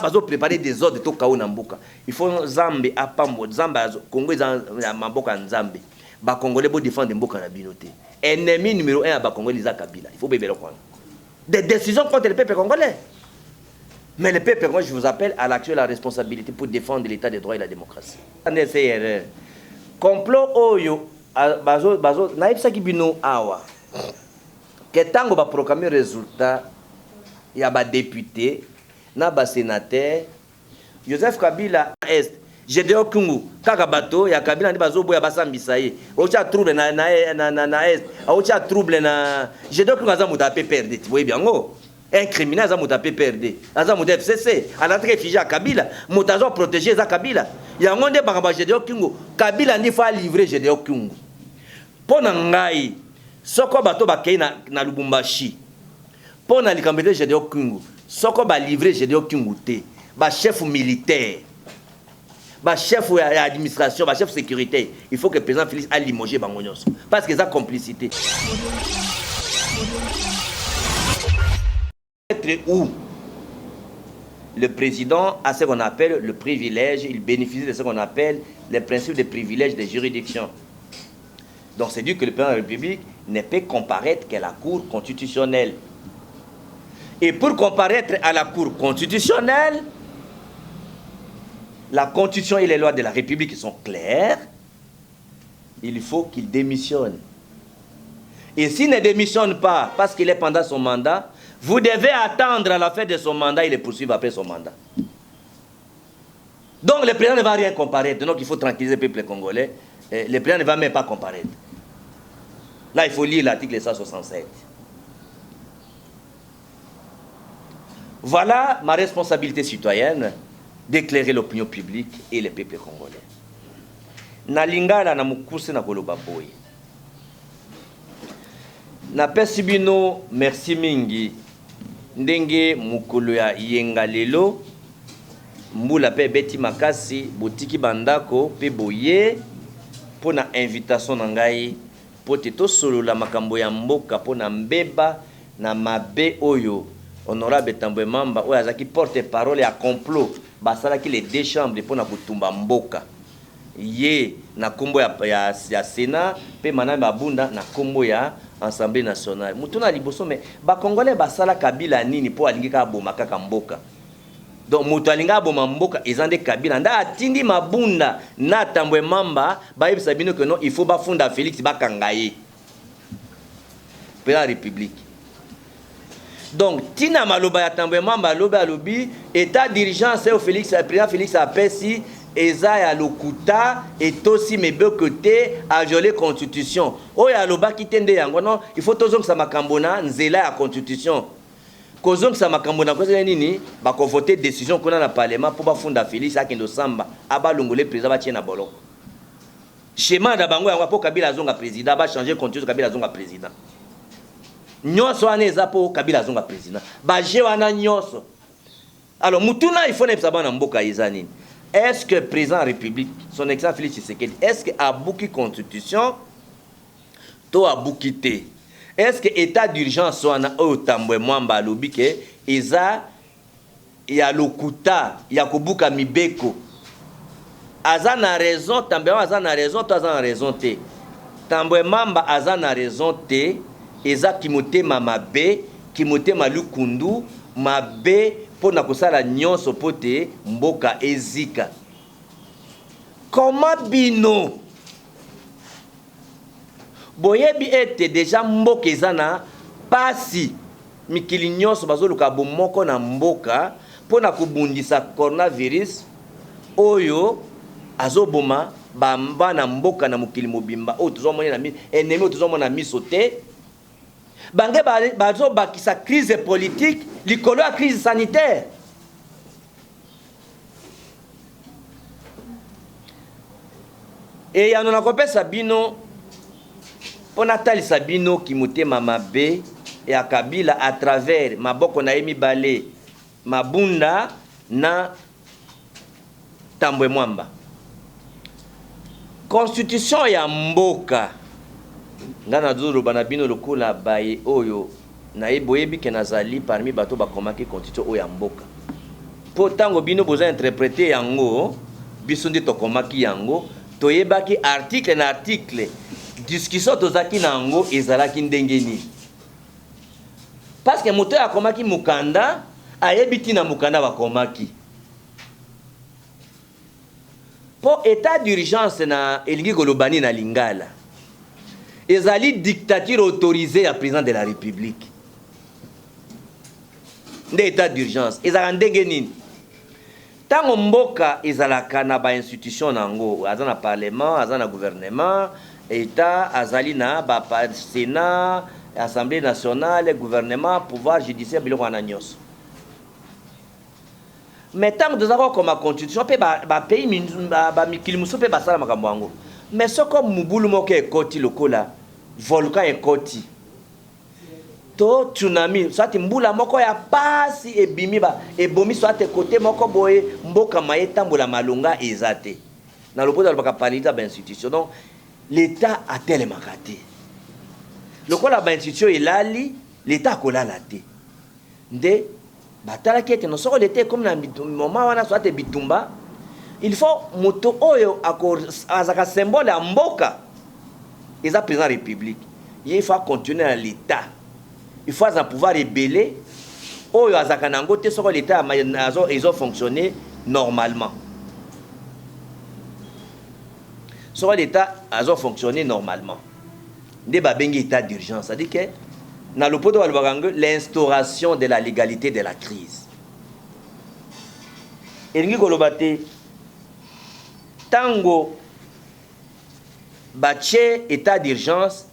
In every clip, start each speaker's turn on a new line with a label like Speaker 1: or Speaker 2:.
Speaker 1: Bazo préparer des ordres to kaona mboka. Il faut Zambe apambo, Zamba Congo za mamboka Nzambe. Ba Congolais bo défendre mboka na binoté. Ennemi numéro 1 à ba Congolais za Kabila. Il faut bébé quoi. Des décisions contre le peuple congolais. Mais le peuple, moi je vous appelle à l'action et la responsabilité pour défendre l'état des droits et la démocratie. NCR. Complot oyo bazo naipsa kibino awa. Que tango ba proclamer résultat ya ba député na ba sénateur Joseph Kabila Est Gédéon Kungu kaka bato ya Kabila ndi bazoboya basambisa ye ocha trouble na Est ocha trouble na Gédéon Kungu aza muta pe perdre tu vois bien ngo un criminel aza muta pe perdre aza muta FCC ala très réfugié à Kabila mutazo protéger za Kabila ya ngonde banga Gédéon Kungu Kabila ndi fa livrer Gédéon Kungu pona ngai soko bato bakei na Lubumbashi pona likambete Gédéon Kungu soko ba livrer Gédéon Kungu te ba chef militaire ba chef administration ba chef sécurité il faut que le président Félix a limogé bango nyonso parce que ça complicité où le président a ce qu'on appelle le privilège, il bénéficie de ce qu'on appelle les principes de privilège des juridictions. Donc c'est dit que le président de la République ne peut comparaître qu'à la Cour constitutionnelle. Et pour comparaître à la Cour constitutionnelle, la Constitution et les lois de la République sont claires, il faut qu'il démissionne. Et s'il ne démissionne pas, parce qu'il est pendant son mandat, vous devez attendre à la fin de son mandat et le poursuivre après son mandat. Donc le président ne va rien comparaître, donc il faut tranquilliser le peuple congolais. Le président ne va même pas comparaître. Là, il faut lire l'article 167. Voilà ma responsabilité citoyenne d'éclairer l'opinion publique et le peuple congolais. Na lingala na mukuse na koloba boy. Na pesi bino merci mingi ndenge mukolo ya yenga lelo mbula pe beti makasi botiki bandako pe boye pona invitation na ngai pote to solo la makambo ya mboka pona mbeba na mabe oyo honorable Tambwe Mamba oyo azaki porte parole ya complot basalaki les deux chambres pona kutumba mboka ye na kombo ya Sénat pe manambe abunda na kombo ya Assemblée nationale. Mutuna liboso mais ba congolais basala Kabila nini po alingi ka boma kaka mboka. Donc mutu alinga boma mboka ezande Kabila nda atindi mabunda na Tambwe Mamba ba yebisa bino que non il faut ba funda Félix bakangaye. Pour la République. Donc tina maloba ya Tambwe Mamba loba lobi état d'urgence au Félix président Félix apesi eza ya lokuta et aussi mes deux côtés à violer constitution oya loba kitende yango non il faut tozong sa makambona nzela ya constitution kozong sa makambona ko nini ba ko voter décision kona na parlement pour ba funda Félix akendo samba aba longole président ba tiena boloko schéma da bango yango po Kabila zonga président ba changer constitution Kabila zonga président nyonso wana eza po Kabila zonga président ba je wana nyonso alors mutuna il faut ne psa bana mboka ezani. Est-ce que le président de la République, son excellence Félix Tshisekedi, est-ce qu'il a bouqué constitution, to a bouquité? Est-ce que l'état d'urgence soit au Tambwe Mamba lobike, eza ya lokuta, ya kobuka mibeko. Azana raison, Tambwe Mamba azana raison, to azana raison te. Tambwe Mamba azana raison te, eza kimote mamabe, kimote malukundu, mabe, pour na kosala nyonso pote mboka ezika. Comment bino boyebi ete déjà mboka ezana pasi mikili nyonso bazoluka bomoko na mboka pona kubundisa coronavirus oyo azoboma bamba na mboka na mokili mobimba oyo tozomona na ennemi tozomona miso te bange bazo bakisa crise politique likolo ya crise sanitaire. Et ya nona kopesa bino pona talisa bino ki motema mabe ya Kabila à travers maboko na yemi balé mabunda na Tambwe Mwamba. Constitution ya mboka ngana zuru bana bino lokola baye oyo naye boyebi ke nazali parmi bato bakomaki constitution oyo ya mboka po ntango bino boza interpréter yango biso nde tokomaki yango toyebaki article na article discussion tozaki na yango ezalaki ndenge nini parce que moto oyo akomaki mokanda ayebi ntina mokanda bakomaki po état d'urgence na elingi koloba nini na lingala ezali dictature autorisée ya président de la république nde état d'urgence ezalaka ndenge nini ntango mboka ezalaka na bainstitution nango aza na parlement aza na gouvernement état azali na sénat assemblée nationale gouvernement pouvoir judiciaire biloko wana nyonso mais ntango toza kokoma constitution mpe bapays bamikili mosusu mpe basala makambo yango mais soko mobulu moko ekoti lokola volcan ekoti to tsunami soit mbula moko ya pasi ebimi ebomi soit côté moko boye mboka maye tambola malonga eza te na lopoto alobaka paralisa bainstitution donc l'état atelemaka te lokola bainstitution elali l'état akolala te nde batalaki ete no soko l'état ekomi na moment wana soit bitumba il faut moto oyo azaka symbole ya mboka eza président de la république il faut continuer à l'état il faut avoir pouvoir rebeller oyo azaka nango te soko l'état ezo fonctionner normalement soko l'état azo fonctionner normalement nde babengi état d'urgence c'est-à-dire que na lopoto balobaka ngo l'instauration de la légalité de la crise elingi koloba te tango batie état d'urgence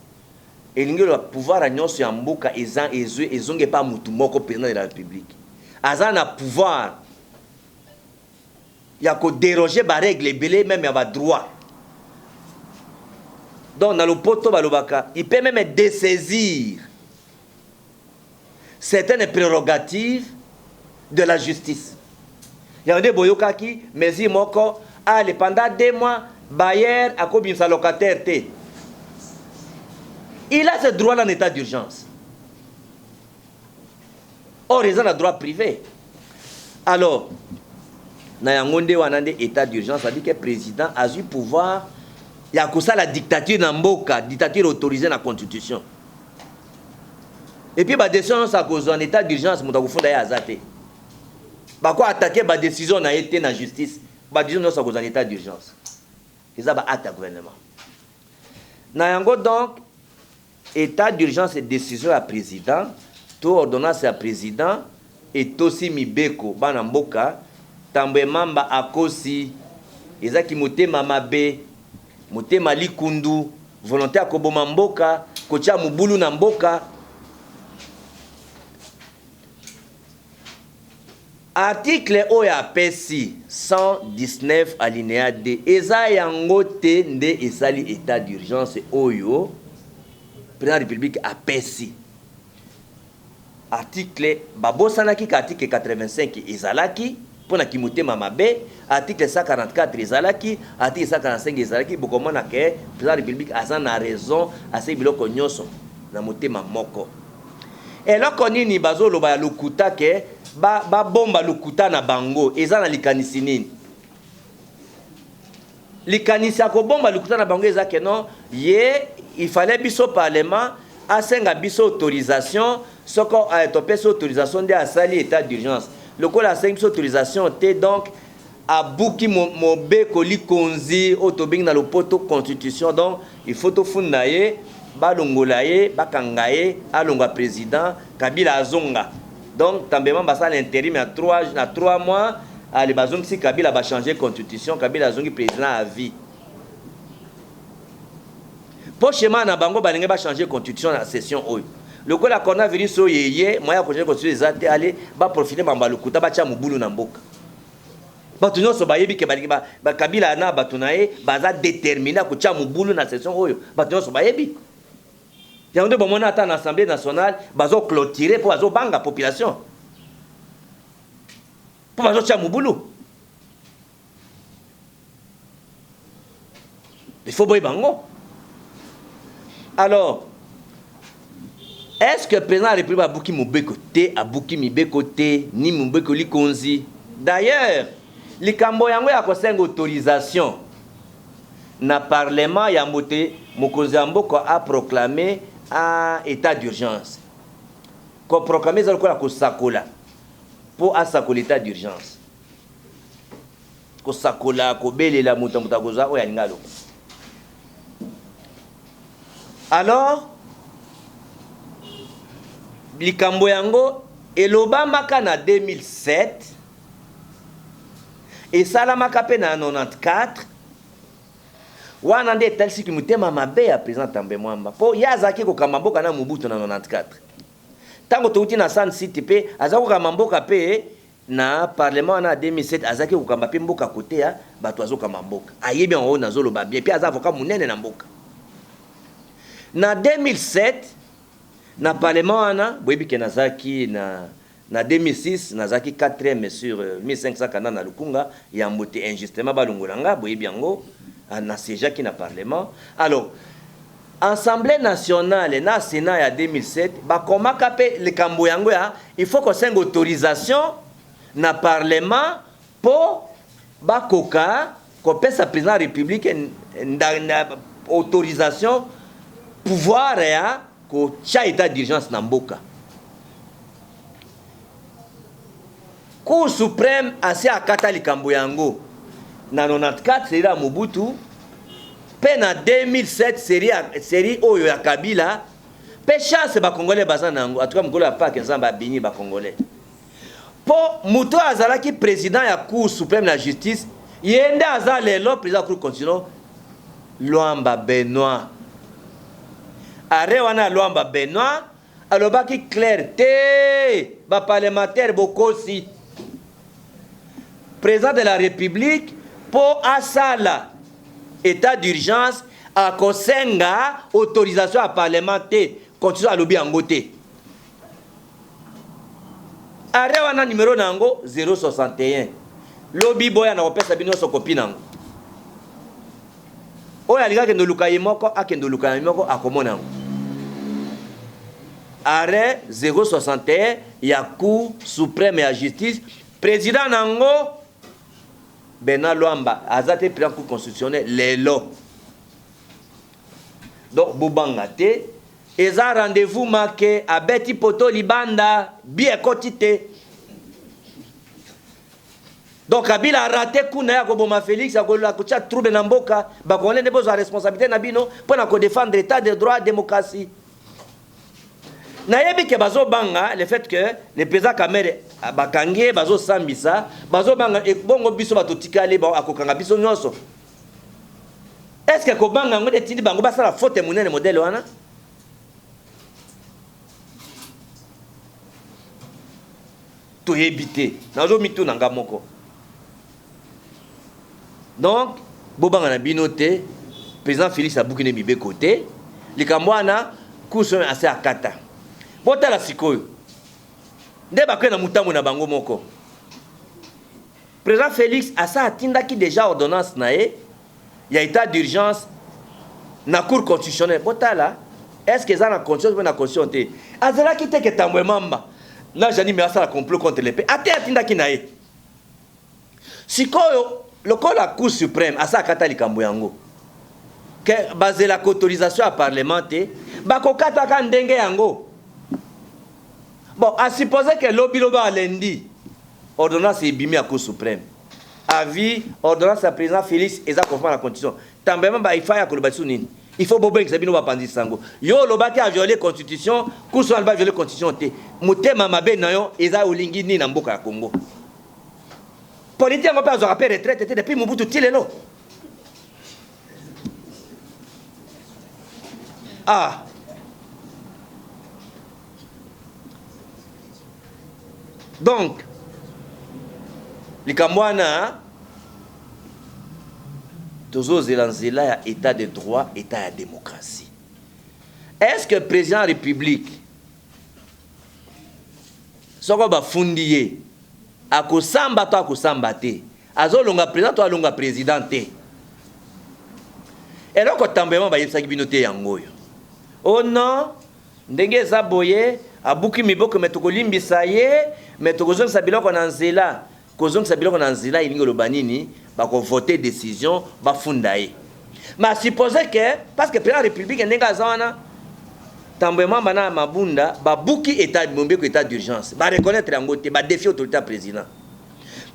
Speaker 1: elingi le pouvoir à nyonso ya mboka ezonge pa mutu moko président de la république aza na pouvoir ya ko déroger ba règle ebele même ya ba droit donc na lopoto balobaka il peut même dessaisir certaines prérogatives de la justice yande boyokaki mesure moko ale pendant 2 mois bailleur akobimisa locataire te il a ce droit dans l'état d'urgence or ils ont un droit privé alors na yango nde wana nde état d'urgence ça dit que président a eu pouvoir ya kosala dictature na mboka dictature autorisée na constitution et puis ba décision ça cause en état d'urgence moto akufunda ya azate bako attaquer ba décision na été na justice ba décision ça cause en état d'urgence ça ba acte gouvernement na yango donc état d'urgence et décision à président to ordonnance à président et tosi mibeko bana mboka tambe mamba akosi ezaki motema mabe motema likundu volonté akoboma mboka kotia mubulu na mboka article oya pesi 119 alinéa 2 eza yango te nde esali état d'urgence oyo président de la république apesi article babosanaki ka article 85 ezalaki pona kimotema mabe article 144 ezalaki article 145 ezalaki bokomona ke président de la république aza na raison ase biloko nyonso na motema moko eloko nini bazoloba ya lokuta ke babomba lokuta na bango eza na likanisi nini likanisi ya kobomba lokuta na bango eza ke non ye il fallait biso parlement asenga biso autorisation soko topesi autorisation nde asali état d'urgence lokola asengi biso autorisation te donc abuki mobeko likonzi oyo tobengi na lopoto constitution donc il faut tofunda ye balongola ye bakanga ye alongwa président Kabila azonga donc tambema basala intérim na 3 mois ale bazongisi Kabila ba changer constitution Kabila azongi président à vie po schéma na bango balenge ba changer constitution na session oyo lokola coronavirus oyo yeye moya ko changer constitution ezate ale ba profiter mamba lokuta ba tia mubulu na mboka bato nyonso bayebi ke ba Kabila na bato na ye baza déterminé ko tia mubulu na session oyo bato nyonso bayebi yango nde bomona ata na assemblée nationale bazo clôturer po bazo banga population po bazo tia mubulu il faut boy bango alors Est-ce que le président de la République a bouki Mubeko te, a bouki Mibeko te, ni Mubeko Likonzi? D'ailleurs, les Camboyango a une autorisation. Na Parlement, il y a Mokonzi Mboko a proclamé un état d'urgence. Qu'on proclamé ça ko sakola pour a sakola état d'urgence. Ko sakola ko belela muta koza o ya ngalo. Alors likambo yango elobamaka na 2007 et salamaka pe na 94 wana nde tel siki mutema mabe ya président Tambe Mwamba po yazaki ko kamamboka na Mobutu na 94 tango touti na San City pe azako kamamboka pe na parlement na 2007 azaki ko kamba pe mboka kote ya bato azoka mamboka ayebi en haut na zolo ba bien pe azavoka munene na mboka na 2007 na parlement wana boyebi ke nazaki na 2006 nazaki 4e sur 1500 kanda na lukunga ya mbote injustement balongolanga boyebi yango na seja qui na parlement. Alors Assemblée nationale na Sénat ya 2007 ba komaka pe le kambo yango ya il faut qu'on ait une autorisation na parlement pour ba koka ko pesa président de la République na autorisation pouvoir ya ko cha état d'urgence na mboka. Cour suprême asi akata likambo yango na 94 série ya Mobutu pe na 2007 série oyo ya Kabila pe chance ba congolais baza nango atuka mukolo ya Pâques nzamba bini ba congolais po muto azalaki président ya Cour suprême la justice yende aza lelo président Cour constitutionnelle Luamba Benoît are wana Luamba Benoît alobaki clair te ba parlementaire bokosi président de la République pour asala état d'urgence à kosenga autorisation à parlementaire constitution à lobby angote arewana numéro nango 061 lobby boya na opesa bino so copie nango oya linga ke ndoluka yemoko akendo luka yemoko akomona nango arrêt 061 ya Cour suprême ya justice président nango Bena Luamba azate président Cour constitutionnelle lelo donc bobangate eza rendez-vous marqué à Betty Poto Libanda bien quotité donc Kabila a raté kuna ya koboma Félix akola kocha trouble na mboka ba konle ne besoin responsabilité na bino pour na ko défendre l'état de droit démocratie nayebi ke bazo banga le fait que le président Kamere bakangie bazo sambisa bazo banga bongo biso batotikale ba akokanga biso nyonso est-ce que ko banga ngode tindi bango basala faute munene modèle wana to éviter nazo mitu nanga moko donc bobanga na binote président Félix Abukine bibe côté likambo wana kuso assez akata botala sikoyo nde bakwe na mutambo na bango moko président Félix asa atindaki déjà ordonnance na ye ya état d'urgence na cour constitutionnelle botala est-ce que ça na constitution na constitution te azalaki te ke tambwe mamba na jani me asa la complot contre les pays ate atindaki na ye sikoyo lokola cour suprême asa akata likambo yango que basé la autorisation à parlementer bakokata ka ndenge yango. Bon, à supposer que lobby a lundi, ordonnance est bimé à Cour suprême. Avis, ordonnance à président Félix et ça conforme à la constitution. Tambément, il faut que le il faut que Sabino va penser sango. Yo, le bâti a violé la constitution, Cour suprême a violé la constitution. Mouté Mamabe Nayon, et ça, Olingi ni Namboka Congo. Politique, on peut avoir rappelé retraite depuis Mobutu Tilelo. Ah! Donc, les Kamwana, toujours zélanzela état de droit, état de démocratie. Est-ce que le président de la République, ce qu'on va fonder, à Kosamba, toi, à Kosamba, à Zolonga président, toi, Longa président, et donc, quand on va y avoir des yangoyo. Oh non, ndenge za boye abuki miboko metokolimbisa ye metokozongisa biloko na nzela kozongisa biloko na nzela ilingi oloba nini bakovote décision bafunda ye ma suppose que parce que président république ndenge aza wana tambwema bana mabunda babuki état bombeko état d'urgence ba reconnaître yango te ba défier autorité président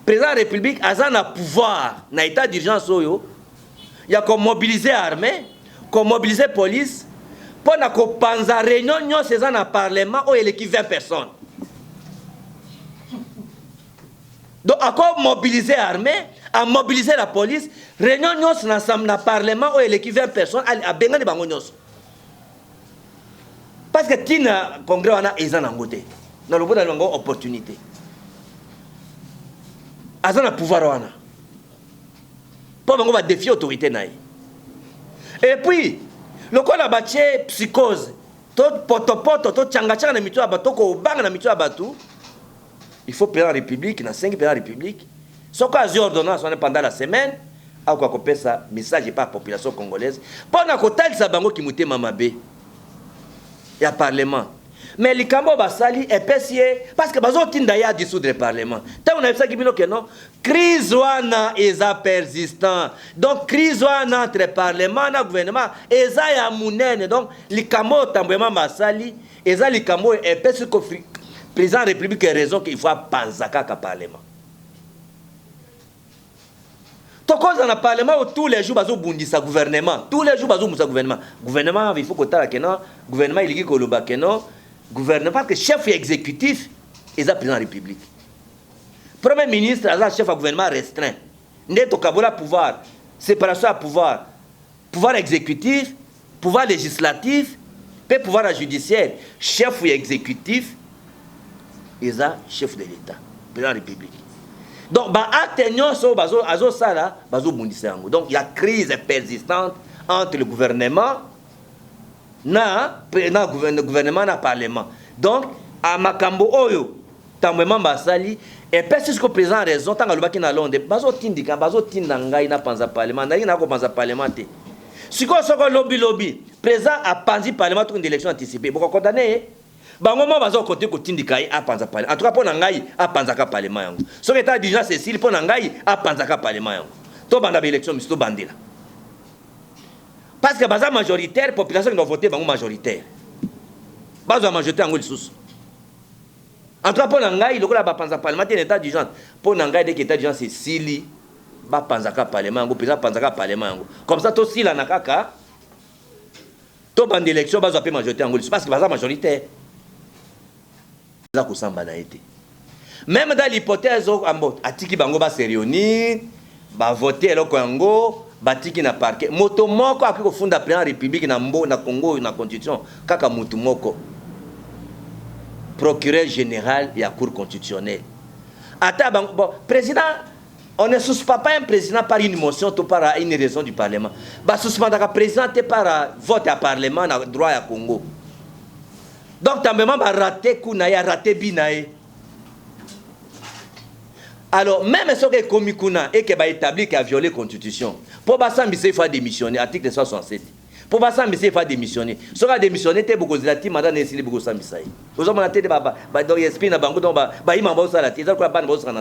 Speaker 1: président république aza na pouvoir na état d'urgence oyo ya ko mobiliser armée ko mobiliser police pour na ko panza réunion nyonso eza na parlement oyo eleki 20 personnes donc encore mobiliser armée à mobiliser la police réunion nyonso na parlement oyo eleki 20 personnes a bengani bango nyonso parce que tina congrès wana eza nango te na lobo na bango opportunité aza na pouvoir wana po bango ba défier autorité na ye et puis lokola batie psychose to potopoto to tchanga na mitu ya bato ko banga na mitu ya bato il faut président république na 5 président république soko azi ordonnance wana pendant la semaine akwa kopesa message par population congolaise pona kotalisa bango kimutema mabe ya parlement mais likambo basali epesi parce que bazotinda ya dissoudre le parlement tant on a ça kibino que non crise wana eza persistant donc crise wana entre parlement na gouvernement eza ya munene donc likambo tambwema basali eza likambo epesi ko président république a raison qu'il faut penser kaka parlement to cause na parlement tous les jours bazo bundisa gouvernement tous les jours bazo bundisa gouvernement il faut que tala que non gouvernement il dit ko loba que non gouvernement parce que chef exécutif est le président de la République. Premier ministre est le chef du gouvernement restreint. N'est au Kabola pouvoir, séparation à pouvoir, pouvoir exécutif, pouvoir législatif, puis pouvoir judiciaire. Chef exécutif est le chef de l'État, président de la République. Donc, donc il y a crise persistante entre le gouvernement na gouvernement na parlement donc à makambo oyo tambwema basali et parce que président raison tanga lobaki na Londres bazotindika bazotinda ngai na panza parlement ndaki na ko panza parlement te siko soko lobby président a panzi parlement pour une élection anticipée boko condamné bango mo bazokoti ko tindika a panza parlement en tout cas pona ngai a panza ka parlement yango soko état d'urgence Cécile pona ngai a panza ka parlement yango to banda ba élection misto bandela. Parce que la majoritaire, la population qui doit voter est majoritaire. La majorité est sous. En tout cas, pour l'angaï, le parlement est état d'urgence. Pour l'angaï, dès que l'état d'urgence est sili, il pense à parlement, le président pense à parlement. Comme ça, tout si la nakaka, tout ban d'élection, il va appeler majorité en sous. Parce que la majorité, c'est ça que été. Même dans l'hypothèse, Atiki Bango va se réunir, va voter le Congo. Batiki na parquet moto moko akiko funda président république na mbo na Congo na constitution kaka mutu moko procureur général ya cour constitutionnelle ata bon président on ne suspend pas un président par une motion ou par une raison du parlement ba suspendre ka président par vote à parlement na droit ya Congo donc tambement ba raté kuna ya raté binae. Alors, même si on est commis et qu'il a établi qu'il a violé la Constitution, pour Bassam, il faut démissionner, article 67. Pour Bassam, il faut démissionner. Si on a démissionné, il faut que mandat n'est beaucoup de temps. Vous avez dit que dans l'esprit, il y a beaucoup de temps. Il y a beaucoup de temps.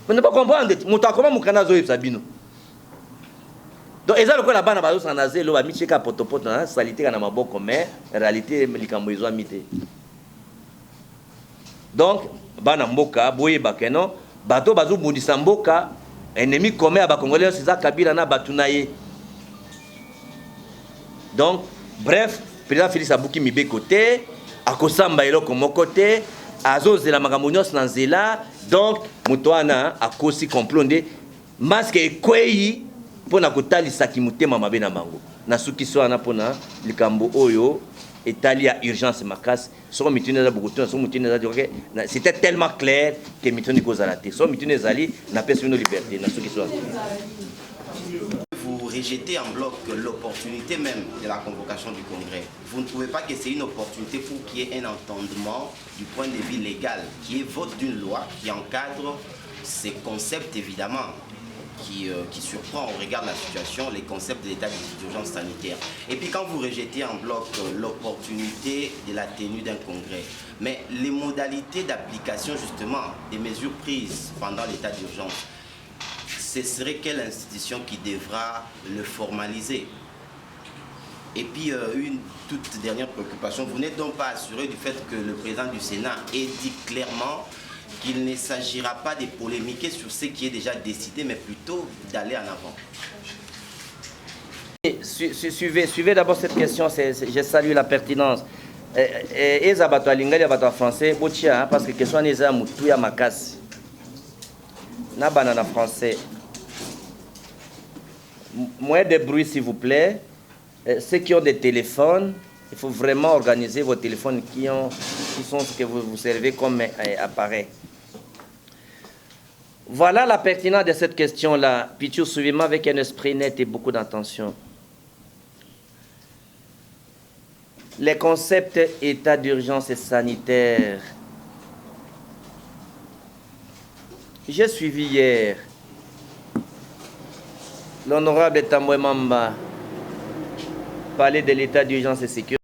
Speaker 1: Vous ne pouvez pas comprendre. Comment vous avez Sabino? Donc, ils ont la banne à Sanazé, le Micheka Potopot, salité à Namaboko, mais en réalité, les Camboïs ont mis. Donc, bana mboka boye bakeno bato bazo bundisa mboka ennemi commun à Congolais c'est ça Kabila na batunaye. Donc, bref, président Félix Abouki mibe côté akosamba eloko mokote azozela makambo nyonso na nzela donc moto wana akosi complonde masque ekwei mpona kotalisaki motema mabe na bango na suki so wana mpona likambo oyo etali à urgence makasi soko mitune za bukutu soko mitune za joke c'était tellement clair que mitune ko zalate so mitune zali na pesa une liberté na suki so.
Speaker 2: Vous rejetez en bloc l'opportunité même de la convocation du Congrès. Vous ne trouvez pas que c'est une opportunité pour qu'il y ait un entendement du point de vue légal, qui est vote d'une loi qui encadre ces concepts évidemment. qui surprend au regard de la situation, les concepts de l'état d'urgence sanitaire. Et puis quand vous rejetez en bloc l'opportunité de la tenue d'un congrès, mais les modalités d'application justement des mesures prises pendant l'état d'urgence, ce serait quelle institution qui devra le formaliser? Et puis une toute dernière préoccupation, vous n'êtes donc pas assuré du fait que le président du Sénat ait dit clairement qu'il ne s'agira pas de polémiquer sur ce qui est déjà décidé, mais plutôt d'aller en avant.
Speaker 1: Suivez d'abord cette question, je salue la pertinence. Et Zabato Alingali, Zabato français, parce que la question est à Makasi. Na banana français. Moins de bruit, s'il vous plaît. Ceux qui ont des téléphones, il faut vraiment organiser vos téléphones qui sont ce que vous servez comme appareil. Voilà la pertinence de cette question-là. Pichou, suivez-moi avec un esprit net et beaucoup d'intention. Les concepts état d'urgence et sanitaire. J'ai suivi hier l'honorable Tambwe Mamba parler de l'état d'urgence et sécurité.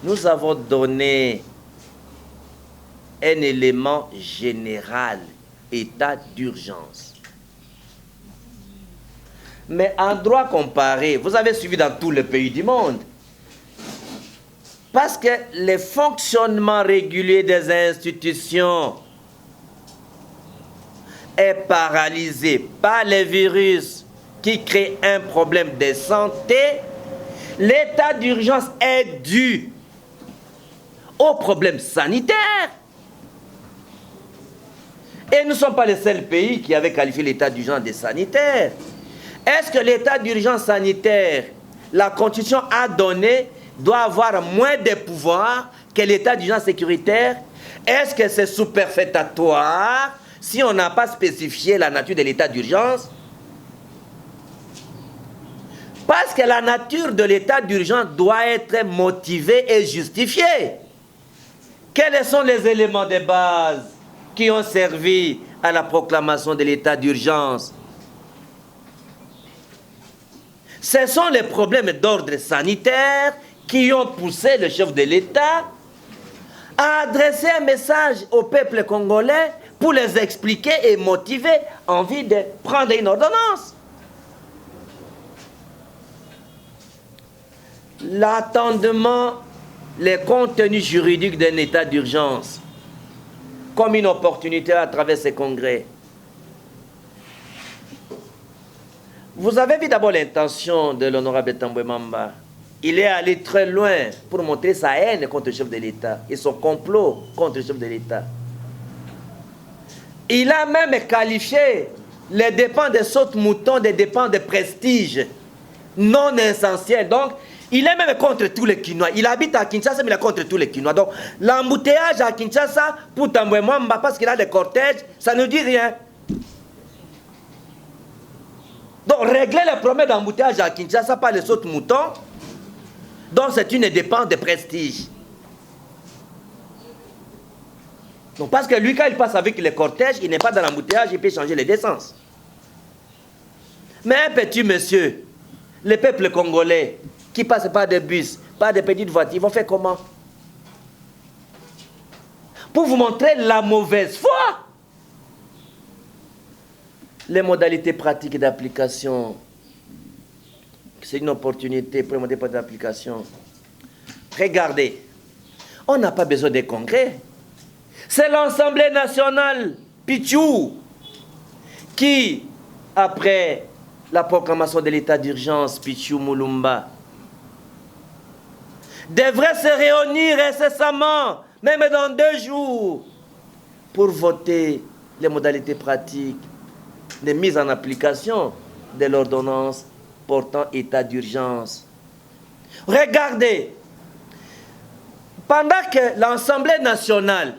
Speaker 1: Nous avons donné un élément général, état d'urgence. Mais en droit comparé, vous avez suivi dans tous les pays du monde, parce que le fonctionnement régulier des institutions est paralysé par les virus qui créent un problème de santé, l'état d'urgence est dû aux problèmes sanitaires. Et nous ne sommes pas les seuls pays qui avaient qualifié l'état d'urgence de sanitaire. Est-ce que l'état d'urgence sanitaire, la Constitution a donné, doit avoir moins de pouvoir que l'état d'urgence sécuritaire? Est-ce que c'est superfétatoire si on n'a pas spécifié la nature de l'état d'urgence? Parce que la nature de l'état d'urgence doit être motivée et justifiée. Quels sont les éléments de base qui ont servi à la proclamation de l'état d'urgence? Ce sont les problèmes d'ordre sanitaire qui ont poussé le chef de l'État à adresser un message au peuple congolais pour les expliquer et motiver envie de prendre une ordonnance. L'entendement, les contenus juridiques d'un état d'urgence comme une opportunité à travers ces congrès. Vous avez vu d'abord l'intention de l'honorable Tambwe Mamba. Il est allé très loin pour montrer sa haine contre le chef de l'État et son complot contre le chef de l'État. Il a même qualifié les dépenses de saute-mouton des dépenses de prestige non essentielles. Donc, il est même contre tous les Kinois. Il habite à Kinshasa, mais il est contre tous les Kinois. Donc, l'embouteillage à Kinshasa, pour Tambwe Mamba, parce qu'il a des cortèges, ça ne dit rien. Donc, régler les problèmes d'embouteillage à Kinshasa par les saute-moutons, donc c'est une dépense de prestige. Donc, parce que lui, quand il passe avec les cortèges, il n'est pas dans l'embouteillage, il peut changer les essences. Mais un petit monsieur, le peuple congolais, qui passe par des bus, par des petites voitures, ils vont faire comment? Pour vous montrer la mauvaise foi. Les modalités pratiques d'application, c'est une opportunité pour les modalités d'application. Regardez, on n'a pas besoin de congrès. C'est l'Assemblée nationale, Pichou, qui, après la proclamation de l'état d'urgence, Pichou Moulumba, devrait se réunir incessamment, même dans 2 jours, pour voter les modalités pratiques de mise en application de l'ordonnance portant état d'urgence. Regardez, pendant que l'Assemblée nationale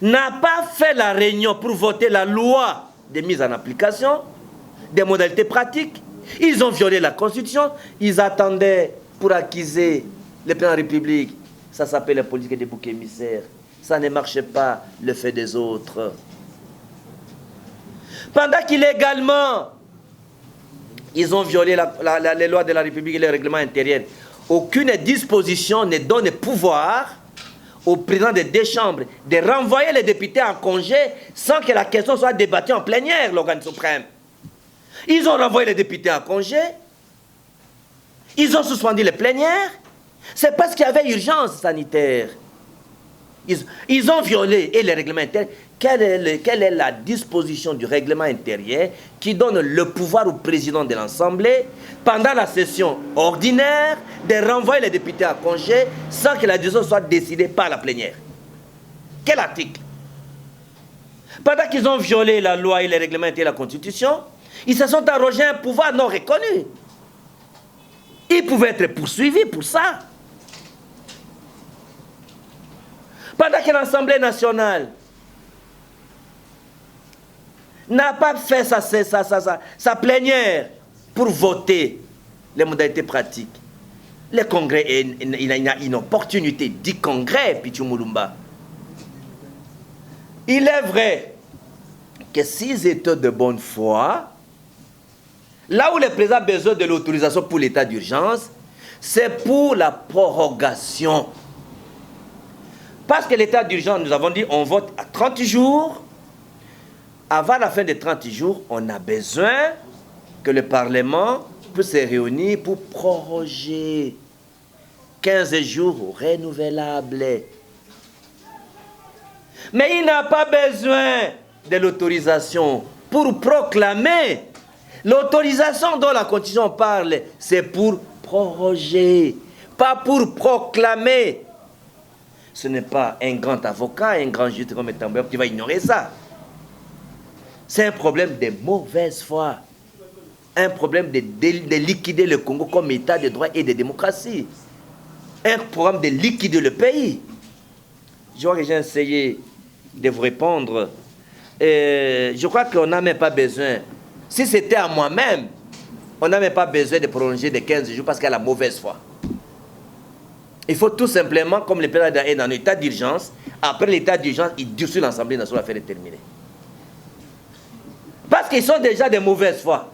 Speaker 1: n'a pas fait la réunion pour voter la loi de mise en application des modalités pratiques, ils ont violé la Constitution, ils attendaient pour accuser le président de la République. Ça s'appelle la politique des boucs émissaires. Ça ne marche pas, le fait des autres. Pendant qu'illégalement, ils ont violé les lois de la République et les règlements intérieurs. Aucune disposition ne donne pouvoir au président des deux chambres de renvoyer les députés en congé sans que la question soit débattue en plénière, l'organe suprême. Ils ont renvoyé les députés en congé, ils ont suspendu les plénières, c'est parce qu'il y avait urgence sanitaire. Ils ont violé et les règlements intérieurs. Quelle est la disposition du règlement intérieur qui donne le pouvoir au président de l'Assemblée, pendant la session ordinaire, de renvoyer les députés à congé sans que la décision soit décidée par la plénière? Quel article? Pendant qu'ils ont violé la loi et les règlements intérieurs de la Constitution, ils se sont arrogés un pouvoir non reconnu. Ils pouvaient être poursuivis pour ça. Pendant que l'Assemblée nationale n'a pas fait sa plénière pour voter les modalités pratiques, le Congrès, il a une opportunité du Congrès, Pichumulumba. Il est vrai que s'ils étaient de bonne foi, là où le président a besoin de l'autorisation pour l'état d'urgence, c'est pour la prorogation. Parce que l'état d'urgence, nous avons dit, on vote à 30 jours. Avant la fin des 30 jours, on a besoin que le Parlement puisse se réunir pour proroger 15 jours renouvelables. Mais il n'a pas besoin de l'autorisation pour proclamer. L'autorisation dont la Constitution parle, c'est pour proroger, pas pour proclamer. Ce n'est pas un grand avocat, un grand juge comme Tamboué qui va ignorer ça. C'est un problème de mauvaise foi. Un problème de liquider le Congo comme état de droit et de démocratie. Un programme de liquider le pays. Je crois que j'ai essayé de vous répondre. Je crois qu'on n'a même pas besoin. Si c'était à moi-même, on n'a même pas besoin de prolonger de 15 jours parce qu'il y a la mauvaise foi. Il faut tout simplement, comme le président est dans l'état d'urgence, après l'état d'urgence, il dissout l'Assemblée nationale, l'affaire est terminée. Parce qu'ils sont déjà de mauvaise foi.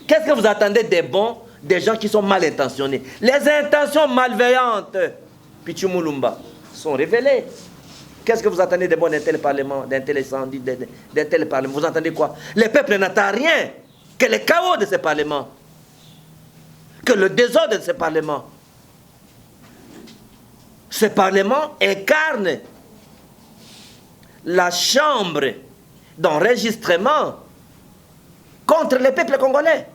Speaker 1: Qu'est-ce que vous attendez des bons, des gens qui sont mal intentionnés? Les intentions malveillantes, Pichumulumba, sont révélées. Qu'est-ce que vous attendez des bons d'un tel parlement, d'un tel incendie, d'un tel parlement? Vous entendez quoi? Le peuple n'attend rien que le chaos de ce parlement, que le désordre de ce parlement. Ce parlement incarne la chambre d'enregistrement contre le peuple congolais.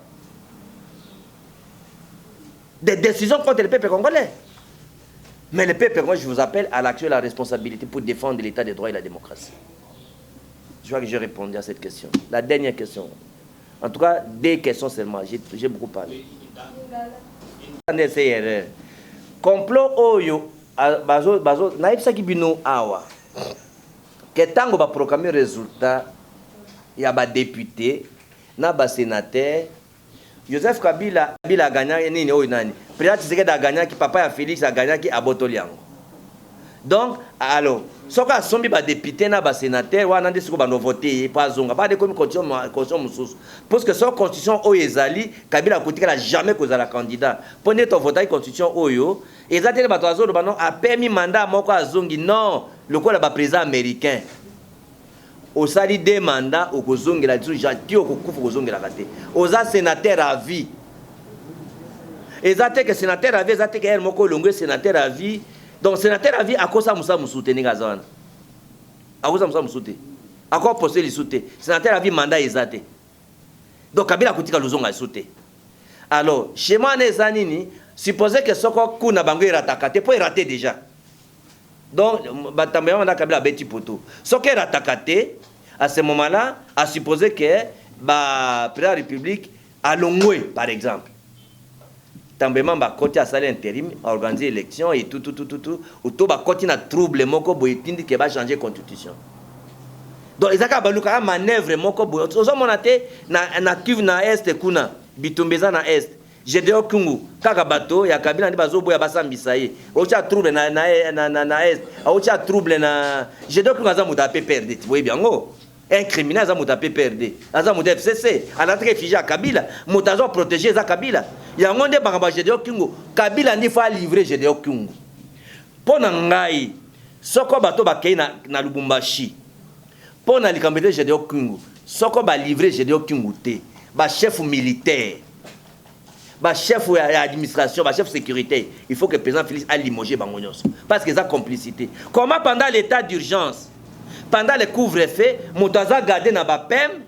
Speaker 1: Des décisions contre le peuple congolais. Mais le peuple, moi je vous appelle à l'action et à la responsabilité pour défendre l'état de droit et la démocratie. Je crois que j'ai répondu à cette question. La dernière question. En tout cas, des questions seulement. J'ai beaucoup parlé. Complot oyo bazo naibisaki bino awa que tango ba proclamer résultat ya ba député na ba sénateur Joseph Kabila a gagné nini oyo nani président Tshisekedi a gagné ki papa ya Félix a gagné ki abotoliango. Donc alors soka asombi ba député na ba sénateur wana ndesi ko ba no voter pa zonga ba de comme constitution mususu parce que son constitution oyo ezali Kabila kotikala jamais kozala candidat pone to voter constitution oyo ezatele bato azolo bano a permis mandat moko azongi non lokola ba président américain osali deux mandats okozongela diso jati okokufa kozongela kate oza sénateur à vie ezate que sénateur à vie ezate que elle moko longue sénateur à vie. Donc, sénateur a vu à quoi ça m'a soutenu Gazan. À quoi ça m'a soutenu. À quoi poster les soutenu. Sénateur a vu mandat exaté. Donc, Kabila Koutika Luzon a soutenu. Alors, chez moi, Nezanini, supposez que ce qu'on a bangé ratakate, pour rater déjà. Donc, Batamé, on a Kabila Betty Poto. Ce qui est ratakate, à ce moment-là, à supposer que le président de la République a Longwe, par exemple. Tambement ba côté à salle intérim organiser élection et tout ou to ba côté na trouble moko boyetindi ke ba changer constitution. Donc ezaka baluka manœuvre moko boyo ozo monate na Kivu na est kuna bitumbeza na est Gédéon Kungu kaka bato ya Kabila ndi bazo boya basambisa ye ocha trouble na est ocha trouble na Gédéon Kungu za muta pe perdre tu vois bien ngo Un criminel, ça m'a perdu. Ça m'a FCC. À l'entrée réfugié à Kabila, m'a protégé à Kabila. Il y a un monde qui Gédéon Kingo. Kabila n'y faut livrer Gédéon Kingo. Pour Nangai, soko bato bakei na Lubumbashi. Pour na likambete Gédéon Kingo. Soko ba livrer Gédéon Kingo te. Ba chef militaire. Ba chef administration, ba chef sécurité. Il faut que le président Félix a limogé Bangonyos. Parce que ça complicité. Comment pendant l'état d'urgence, pendant le couvre-feu, Moutaza gardé na bapem,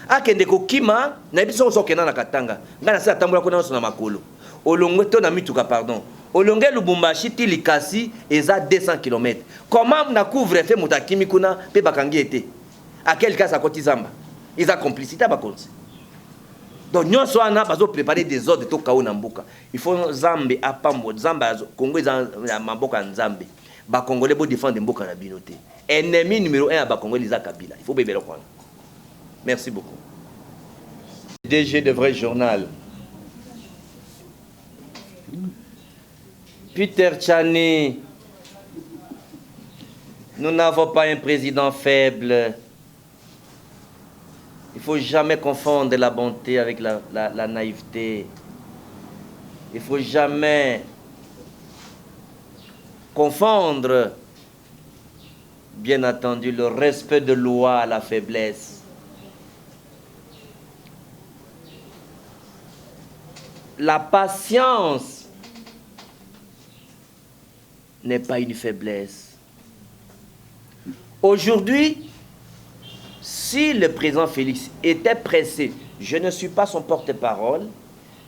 Speaker 1: a kende ko kima, na biso so kena na Katanga. Ngana sa tambula ko na so na makolo. Olongwe to na mituka pardon. Olongwe Lubumbashi ti Likasi eza 200 km. Comment na couvre-feu mutakimi kuna pe bakangi été. À quel cas ça koti zamba? Ils a complicité ba konsi. Donc nous sommes préparer des ordres de tout kaou nambuka. Il faut Zambe apambo, Zamba Congo za mamboka Nzambe. Ba Congolais bo défendre mboka na binoté. Ennemi numéro 1 à ba Congolais Lisa Kabila. Il faut bébé le prendre. Merci beaucoup. DG de Vrai Journal. Peter Tchani. Nous n'avons pas un président faible. Il ne faut jamais confondre la bonté avec la naïveté. Il ne faut jamais confondre, bien entendu, le respect de loi à la faiblesse. La patience n'est pas une faiblesse. Aujourd'hui, si le président Félix était pressé, je ne suis pas son porte-parole,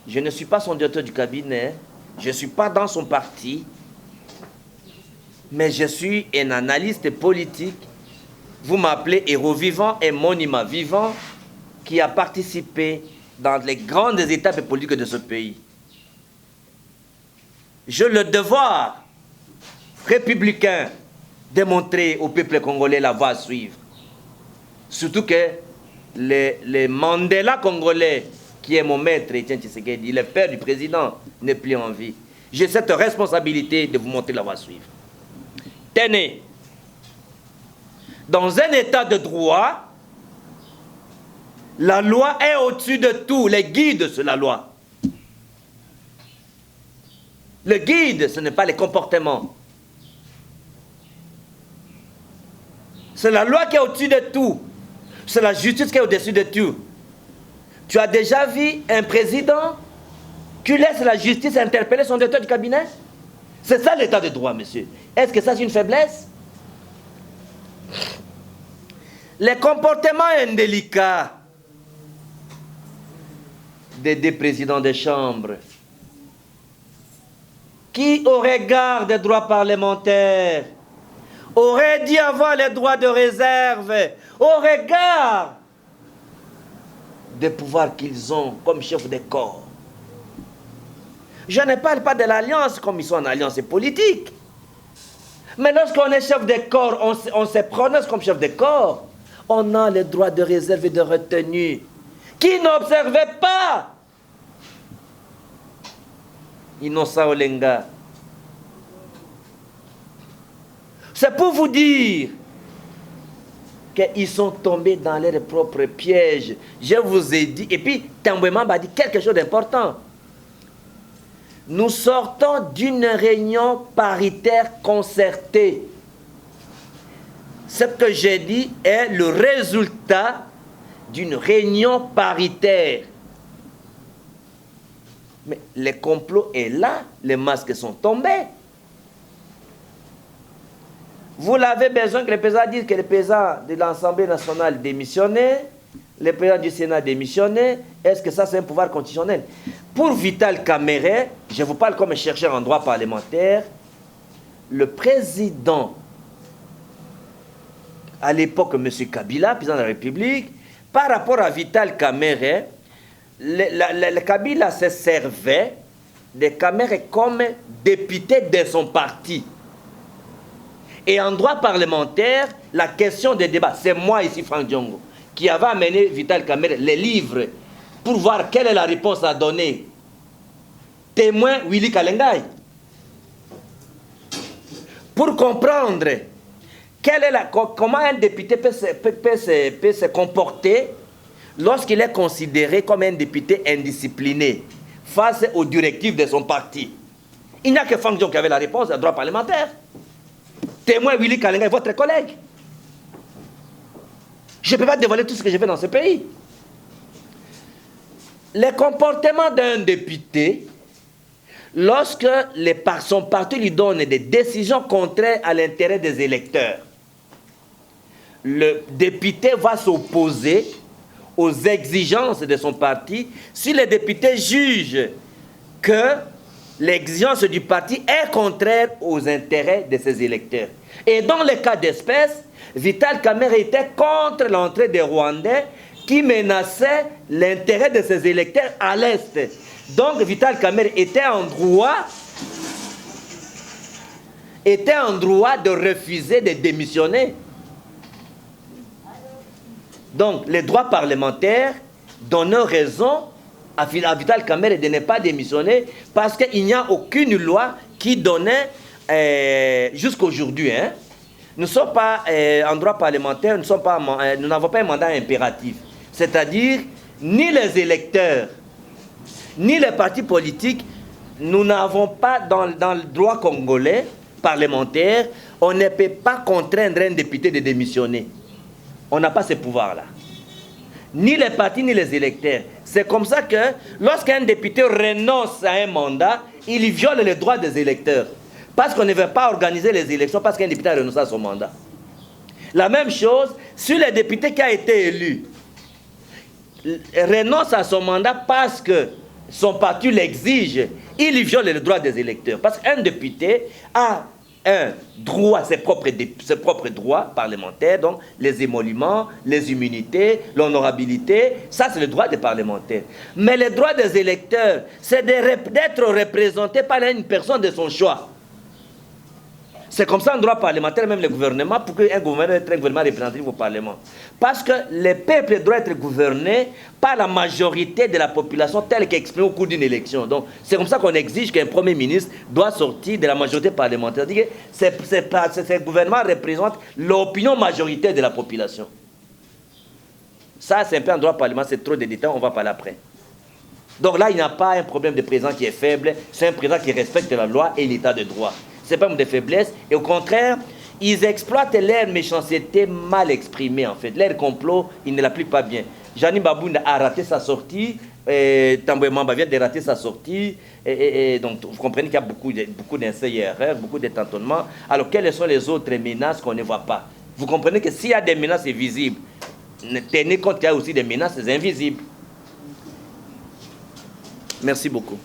Speaker 1: je ne suis pas son directeur du cabinet, je ne suis pas dans son parti, mais je suis un analyste politique. Vous m'appelez héros vivant et monument vivant qui a participé dans les grandes étapes politiques de ce pays. J'ai le devoir républicain de montrer au peuple congolais la voie à suivre. Surtout que le Mandela congolais, qui est mon maître, Etienne Tshisekedi, le père du président, n'est plus en vie. J'ai cette responsabilité de vous montrer la voie à suivre. Tenez, dans un état de droit, la loi est au-dessus de tout. Les guides, c'est la loi. Le guide, ce n'est pas les comportements. C'est la loi qui est au-dessus de tout. C'est la justice qui est au-dessus de tout. Tu as déjà vu un président qui laisse la justice interpeller son directeur du cabinet? C'est ça l'état de droit, monsieur. Est-ce que ça c'est une faiblesse? Les comportements indélicats des deux présidents des chambres qui, au regard des droits parlementaires, auraient dû avoir les droits de réserve au regard des pouvoirs qu'ils ont comme chef de corps. Je ne parle pas de l'alliance comme ils sont en alliance politique. Mais lorsqu'on est chef de corps, on se prononce comme chef de corps. On a les droits de réserve et de retenue qui n'observaient pas. Innocent Olenga. C'est pour vous dire qu'ils sont tombés dans leurs propres pièges. Je vous ai dit, et puis Tambouéman m'a dit quelque chose d'important. Nous sortons d'une réunion paritaire concertée. Ce que j'ai dit est le résultat d'une réunion paritaire. Mais le complot est là, les masques sont tombés. Vous l'avez besoin que le président dise que le président de l'Assemblée nationale démissionnait, le président du Sénat démissionné. Est-ce que ça c'est un pouvoir constitutionnel? Pour Vital Kamerhe, je vous parle comme un chercheur en droit parlementaire, le président, à l'époque M. Kabila, président de la République, par rapport à Vital Kamerhe, le Kabila se servait de Kamerhe comme député de son parti. Et en droit parlementaire, la question des débats, c'est moi ici, Franck Diongo, qui avait amené Vital Kamerhe les livres pour voir quelle est la réponse à donner. Témoin Willy Kalengai. Pour comprendre Comment un député peut se comporter lorsqu'il est considéré comme un député indiscipliné face aux directives de son parti? Il n'y a que Franck Dion qui avait la réponse à droit parlementaire. Témoin Willy Kalenga est votre collègue. Je ne peux pas dévoiler tout ce que j'ai fait dans ce pays. Le comportement d'un député, lorsque son parti lui donne des décisions contraires à l'intérêt des électeurs, le député va s'opposer aux exigences de son parti si le député juge que l'exigence du parti est contraire aux intérêts de ses électeurs. Et dans le cas d'espèce, Vital Kamerhe était contre l'entrée des Rwandais qui menaçaient l'intérêt de ses électeurs à l'Est. Donc Vital Kamerhe était en droit de refuser de démissionner. Donc les droits parlementaires donnent raison à Vital Kamerhe de ne pas démissionner parce qu'il n'y a aucune loi qui donnait jusqu'aujourd'hui. Nous ne sommes pas en droit parlementaire, nous n'avons pas un mandat impératif. C'est-à-dire, ni les électeurs, ni les partis politiques, nous n'avons pas dans le droit congolais parlementaire, on ne peut pas contraindre un député de démissionner. On n'a pas ce pouvoir-là. Ni les partis, ni les électeurs. C'est comme ça que lorsqu'un député renonce à un mandat, il viole les droits des électeurs. Parce qu'on ne veut pas organiser les élections, parce qu'un député a renoncé à son mandat. La même chose, si le député qui a été élu renonce à son mandat parce que son parti l'exige, il viole les droits des électeurs. Parce qu'un député a un droit, ses propres droits parlementaires, donc les émoluments, les immunités, l'honorabilité, ça c'est le droit des parlementaires. Mais le droit des électeurs, c'est d'être représenté par une personne de son choix. C'est comme ça en droit parlementaire, même le gouvernement, pour qu'un gouvernement ait un gouvernement représentatif au Parlement. Parce que le peuple doit être gouverné par la majorité de la population telle qu'exprimée au cours d'une élection. Donc c'est comme ça qu'on exige qu'un Premier ministre doit sortir de la majorité parlementaire. C'est-à-dire que ce gouvernement représente l'opinion majoritaire de la population. Ça, c'est un peu en droit parlementaire, c'est trop de détails, on va parler après. Donc là, il n'y a pas un problème de président qui est faible, c'est un président qui respecte la loi et l'état de droit. Ce n'est pas de faiblesse. Et au contraire, ils exploitent leur méchanceté mal exprimée, en fait. Leur complot, ils ne l'appliquent pas bien. Jani Babounda a raté sa sortie. Tamboué Mamba vient de rater sa sortie. Donc, vous comprenez qu'il y a beaucoup d'essais et erreurs, beaucoup de tâtonnements. Alors, quelles sont les autres menaces qu'on ne voit pas? Vous comprenez que s'il y a des menaces visibles, tenez compte qu'il y a aussi des menaces invisibles. Merci beaucoup.